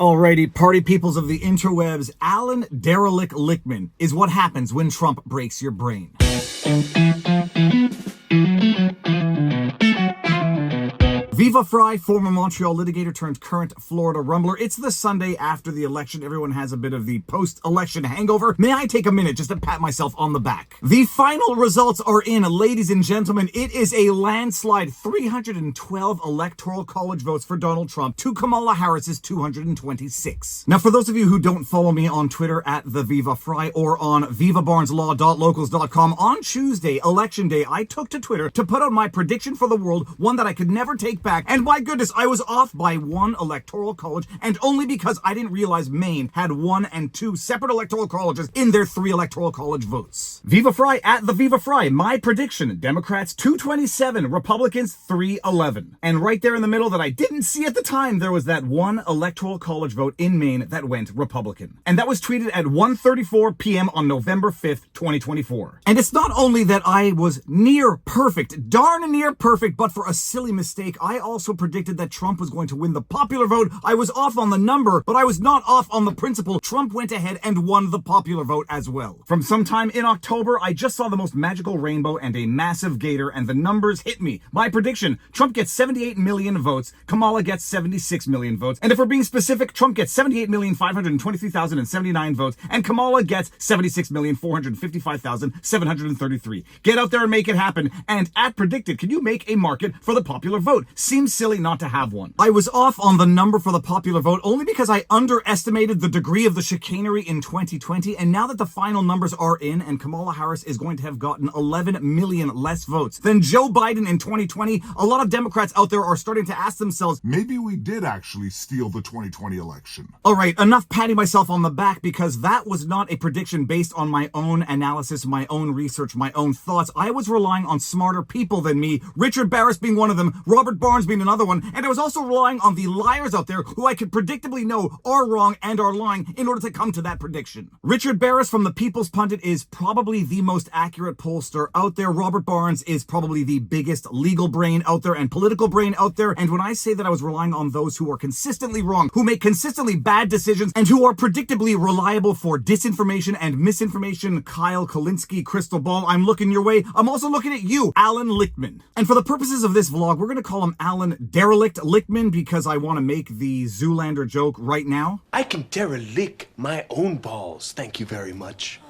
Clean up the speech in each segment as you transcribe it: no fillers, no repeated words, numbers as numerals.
Alrighty, party peoples of the interwebs, Allan Lichtman is what happens when Trump breaks your brain. Viva Fry, former Montreal litigator turned current Florida rumbler. It's the Sunday after the election. Everyone has a bit of the post-election hangover. May I take a minute just to pat myself on the back? The final results are in, ladies and gentlemen. It is a landslide 312 electoral college votes for Donald Trump to Kamala Harris's 226. Now, for those of you who don't follow me on Twitter at the Viva Fry or on vivabarneslaw.locals.com, on Tuesday, election day, I took to Twitter to put out my prediction for the world, one that I could never take back. And my goodness, I was off by one electoral college, and only because I didn't realize Maine had 1 and 2 separate electoral colleges in their 3 electoral college votes. Viva Fry at the Viva Fry. My prediction, Democrats 227, Republicans 311. And right there in the middle that I didn't see at the time, there was that one electoral college vote in Maine that went Republican. And that was tweeted at 1:34 p.m. on November 5th, 2024. And it's not only that I was near perfect, darn near perfect, but for a silly mistake, I also predicted that Trump was going to win the popular vote. I was off on the number, but I was not off on the principle. Trump went ahead and won the popular vote as well. From sometime in October, I just saw the most magical rainbow and a massive gator, and the numbers hit me. My prediction, Trump gets 78 million votes, Kamala gets 76 million votes, and if we're being specific, Trump gets 78,523,079 votes, and Kamala gets 76,455,733. Get out there and make it happen. And at predicted, can you make a market for the popular vote? Seems silly not to have one. I was off on the number for the popular vote only because I underestimated the degree of the chicanery in 2020, and now that the final numbers are in and Kamala Harris is going to have gotten 11 million less votes than Joe Biden in 2020, a lot of Democrats out there are starting to ask themselves, maybe we did actually steal the 2020 election. Alright, enough patting myself on the back, because that was not a prediction based on my own analysis, my own research, my own thoughts. I was relying on smarter people than me, Richard Barris being one of them, Robert Barnes being another one, and I was also relying on the liars out there who I could predictably know are wrong and are lying in order to come to that prediction. Richard Barris from the People's Pundit is probably the most accurate pollster out there. Robert Barnes is probably the biggest legal brain out there and political brain out there. And when I say that I was relying on those who are consistently wrong, who make consistently bad decisions, and who are predictably reliable for disinformation and misinformation, Kyle Kulinski, Crystal Ball, I'm looking your way. I'm also looking at you, Allan Lichtman. And for the purposes of this vlog, we're going to call him Allan Lichtman because I want to make the Zoolander joke right now. I can derelict my own balls, thank you very much.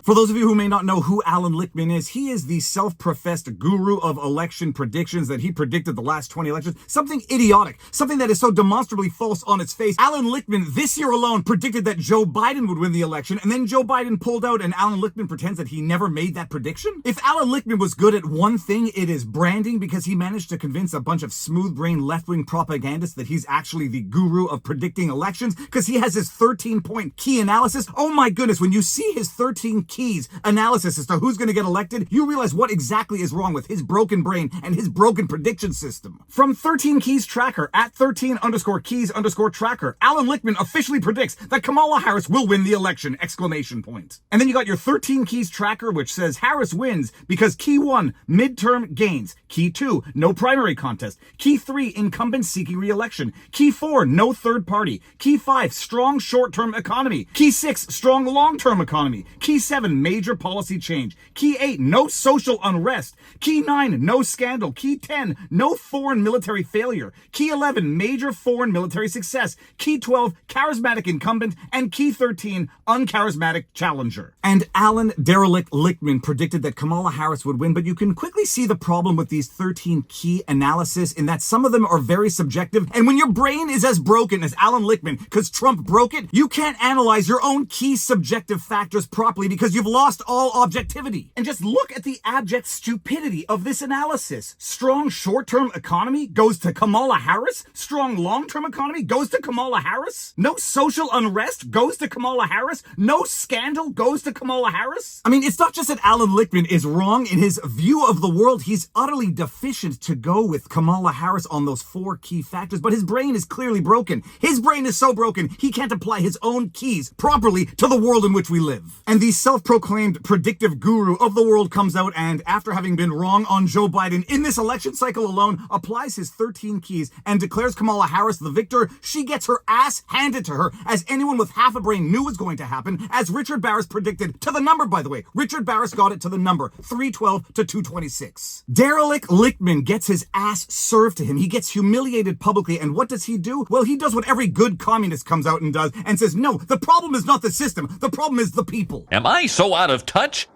For those of you who may not know who Allan Lichtman is, he is the self-professed guru of election predictions that he predicted the last 20 elections. Something idiotic, something that is so demonstrably false on its face. Allan Lichtman, this year alone, predicted that Joe Biden would win the election, and then Joe Biden pulled out and Allan Lichtman pretends that he never made that prediction? If Allan Lichtman was good at one thing, it is branding, because he managed to convince a bunch of smooth-brained left-wing propagandists that he's actually the guru of predicting elections, because he has his 13-point key analysis. Oh my goodness, when you see his 13 keys analysis as to who's going to get elected, you realize what exactly is wrong with his broken brain and his broken prediction system. From 13 Keys Tracker at 13_keys_tracker, Allan Lichtman officially predicts that Kamala Harris will win the election! Exclamation point. And then you got your 13 Keys Tracker, which says Harris wins because Key 1, midterm gains. Key 2, no primary contest. Key 3, incumbent seeking re-election. Key 4, no third party. Key 5, strong short-term economy. Key 6, strong long-term economy. Key 7, major policy change. Key 8, no social unrest. Key 9, no scandal. Key 10, no foreign military failure. Key 11, major foreign military success. Key 12, charismatic incumbent. And Key 13, uncharismatic challenger. And Allan Lichtman predicted that Kamala Harris would win, but you can quickly see the problem with these 13 key analysis in that some of them are very subjective, and when your brain is as broken as Allan Lichtman, because Trump broke it, you can't analyze your own key subjective factors properly because you've lost all objectivity. And just look at the abject stupidity of this analysis. Strong short-term economy goes to Kamala Harris? Strong long-term economy goes to Kamala Harris? No social unrest goes to Kamala Harris? No scandal goes to Kamala Harris? I mean, it's not just that Allan Lichtman is wrong in his view of the world, he's utterly deficient to go with Kamala Harris on those 4 key factors, but his brain is clearly broken. His brain is so broken, he can't apply his own keys properly to the world in which we live. And these self self-proclaimed predictive guru of the world comes out and, after having been wrong on Joe Biden in this election cycle alone, applies his 13 keys and declares Kamala Harris the victor. She gets her ass handed to her, as anyone with half a brain knew was going to happen, as Richard Barris predicted, to the number, by the way. Richard Barris got it to the number, 312 to 226. Derelict Lichtman gets his ass served to him. He gets humiliated publicly, and what does he do? Well, he does what every good communist comes out and does, and says, no, the problem is not the system, the problem is the people. Am I so out of touch?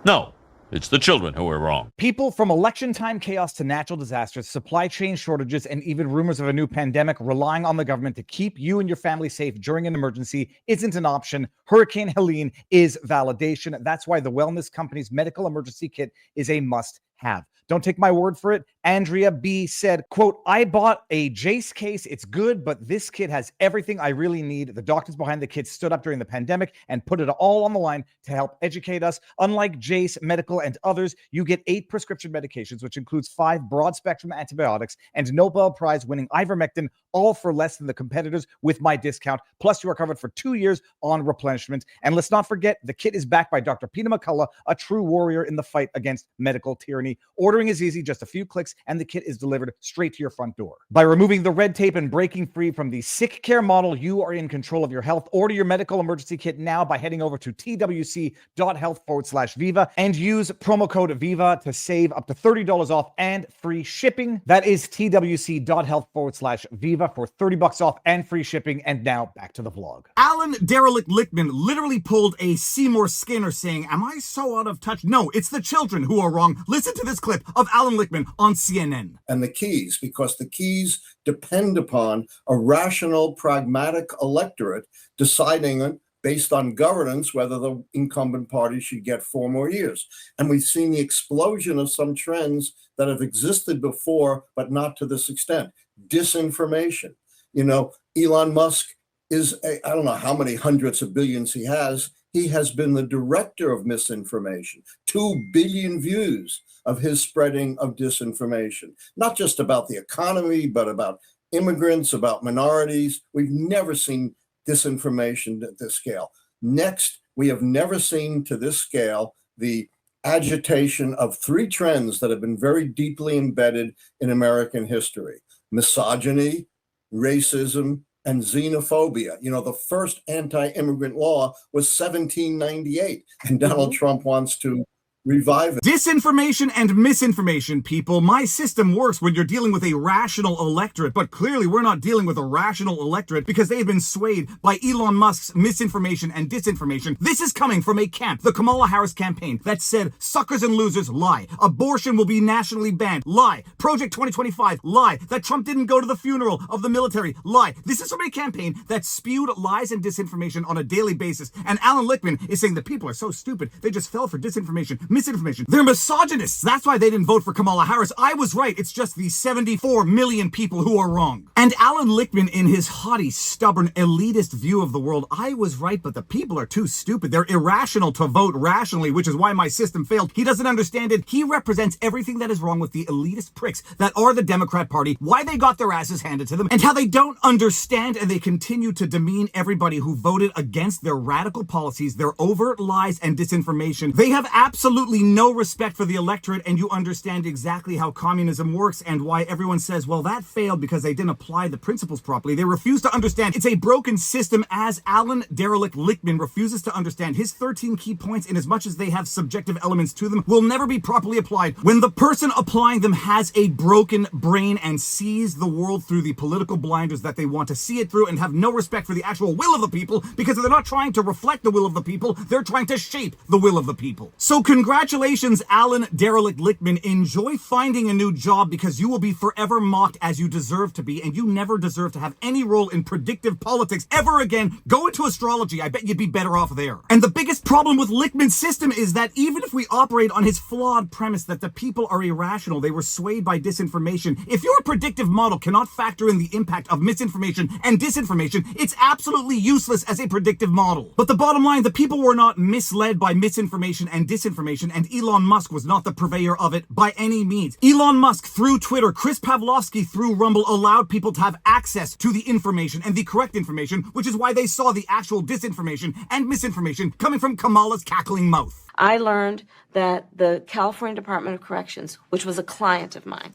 No, it's the children who are wrong. People, from election time chaos to natural disasters, supply chain shortages, and even rumors of a new pandemic, relying on the government to keep you and your family safe during an emergency isn't an option. Hurricane Helene is validation. That's why the wellness company's medical emergency kit is a must-have. Don't take my word for it. Andrea B. said, quote, I bought a Jace case. It's good, but this kit has everything I really need. The doctors behind the kit stood up during the pandemic and put it all on the line to help educate us. Unlike Jace Medical and others, you get 8 prescription medications, which includes 5 broad-spectrum antibiotics and Nobel Prize-winning ivermectin, all for less than the competitors with my discount. Plus, you are covered for 2 years on replenishment. And let's not forget, the kit is backed by Dr. Peter McCullough, a true warrior in the fight against medical tyranny. Ordering is easy, just a few clicks, and the kit is delivered straight to your front door. By removing the red tape and breaking free from the sick care model, you are in control of your health. Order your medical emergency kit now by heading over to twc.health/Viva and use promo code VIVA to save up to $30 off and free shipping. That is twc.health/Viva for $30 off and free shipping. And now back to the vlog. Allan Derelict Lichtman literally pulled a Seymour Skinner saying, am I so out of touch? No, it's the children who are wrong. Listen to this clip of Allan Lichtman on CNN. And the keys, because the keys depend upon a rational, pragmatic electorate deciding on, based on governance, whether the incumbent party should get 4 more years. And we've seen the explosion of some trends that have existed before, but not to this extent. Disinformation. You know, Elon Musk is, I don't know how many hundreds of billions he has. He has been the director of misinformation. 2 billion views of his spreading of disinformation, not just about the economy, but about immigrants, about minorities. We've never seen disinformation at this scale. Next, we have never seen to this scale the agitation of 3 trends that have been very deeply embedded in American history: misogyny, racism, and xenophobia. You know, the first anti-immigrant law was 1798, and Donald Trump wants to revive it. Disinformation and misinformation, people. My system works when you're dealing with a rational electorate, but clearly we're not dealing with a rational electorate because they've been swayed by Elon Musk's misinformation and disinformation. This is coming from a camp, the Kamala Harris campaign, that said suckers and losers lie. Abortion will be nationally banned. Lie. Project 2025. Lie. That Trump didn't go to the funeral of the military. Lie. This is from a campaign that spewed lies and disinformation on a daily basis. And Allan Lichtman is saying the people are so stupid, they just fell for disinformation. Misinformation. They're misogynists. That's why they didn't vote for Kamala Harris. I was right. It's just the 74 million people who are wrong. And Allan Lichtman, in his haughty, stubborn, elitist view of the world, I was right, but the people are too stupid. They're irrational to vote rationally, which is why my system failed. He doesn't understand it. He represents everything that is wrong with the elitist pricks that are the Democrat Party, why they got their asses handed to them, and how they don't understand and they continue to demean everybody who voted against their radical policies, their overt lies and disinformation. They have absolutely no respect for the electorate, and you understand exactly how communism works and why everyone says, well, that failed because they didn't apply the principles properly. They refuse to understand it's a broken system, as Allan Derelict Lichtman refuses to understand. His 13 key points, in as much as they have subjective elements to them, will never be properly applied when the person applying them has a broken brain and sees the world through the political blinders that they want to see it through, and have no respect for the actual will of the people, because they're not trying to reflect the will of the people, they're trying to shape the will of the people. So congratulations, Allan Derelict Lichtman. Enjoy finding a new job, because you will be forever mocked as you deserve to be, and you never deserve to have any role in predictive politics ever again. Go into astrology. I bet you'd be better off there. And the biggest problem with Lichtman's system is that even if we operate on his flawed premise that the people are irrational, they were swayed by disinformation, if your predictive model cannot factor in the impact of misinformation and disinformation, it's absolutely useless as a predictive model. But the bottom line, the people were not misled by misinformation and disinformation. information, and Elon Musk was not the purveyor of it by any means. Elon Musk, through Twitter, Chris Pavlovsky, through Rumble, allowed people to have access to the information and the correct information, which is why they saw the actual disinformation and misinformation coming from Kamala's cackling mouth. I learned that the California Department of Corrections, which was a client of mine,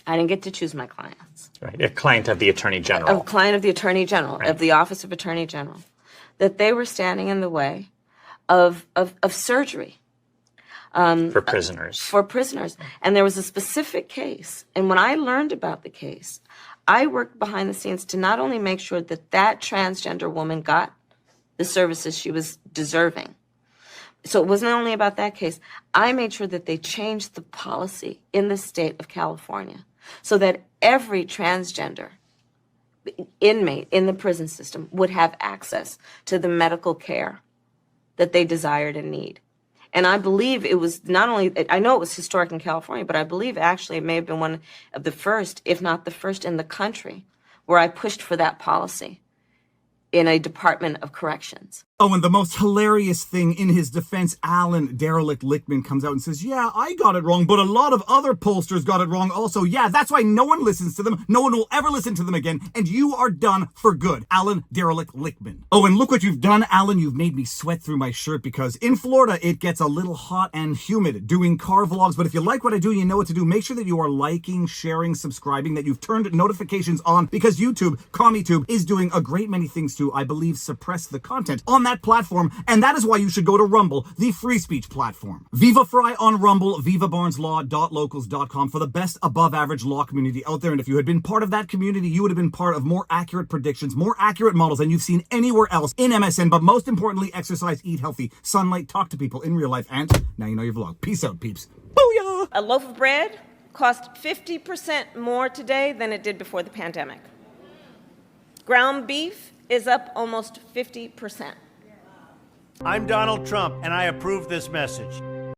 I didn't get to choose my clients. Right, a client of the Attorney General. A client of the Attorney General, Right. of the Office of Attorney General, that they were standing in the way of surgery. For prisoners. For prisoners. And there was a specific case. And when I learned about the case, I worked behind the scenes to not only make sure that that transgender woman got the services she was deserving. So it wasn't only about that case. I made sure that they changed the policy in the state of California so that every transgender inmate in the prison system would have access to the medical care that they desired and need. And I believe it was not only, I know it was historic in California, but I believe actually it may have been one of the first, if not the first in the country, where I pushed for that policy in a Department of Corrections. Oh, and the most hilarious thing in his defense, Allan Derelict Lichtman comes out and says, yeah, I got it wrong, but a lot of other pollsters got it wrong also. Yeah, that's why no one listens to them. No one will ever listen to them again. And you are done for good. Allan Derelict Lichtman. Oh, and look what you've done, Allan. You've made me sweat through my shirt because in Florida, it gets a little hot and humid doing car vlogs. But if you like what I do, you know what to do. Make sure that you are liking, sharing, subscribing, that you've turned notifications on because YouTube, CommieTube, is doing a great many things to, I believe, suppress the content on that platform, and that is why you should go to Rumble, the free speech platform. Viva Fry on Rumble, vivabarneslaw.locals.com for the best above average law community out there. And if you had been part of that community, you would have been part of more accurate predictions, more accurate models than you've seen anywhere else in MSN. But most importantly, exercise, eat healthy, sunlight, talk to people in real life, and now you know your vlog. Peace out, peeps. Booyah! A loaf of bread cost 50% more today than it did before the pandemic. Ground beef is up almost 50%. I'm Donald Trump, and I approve this message.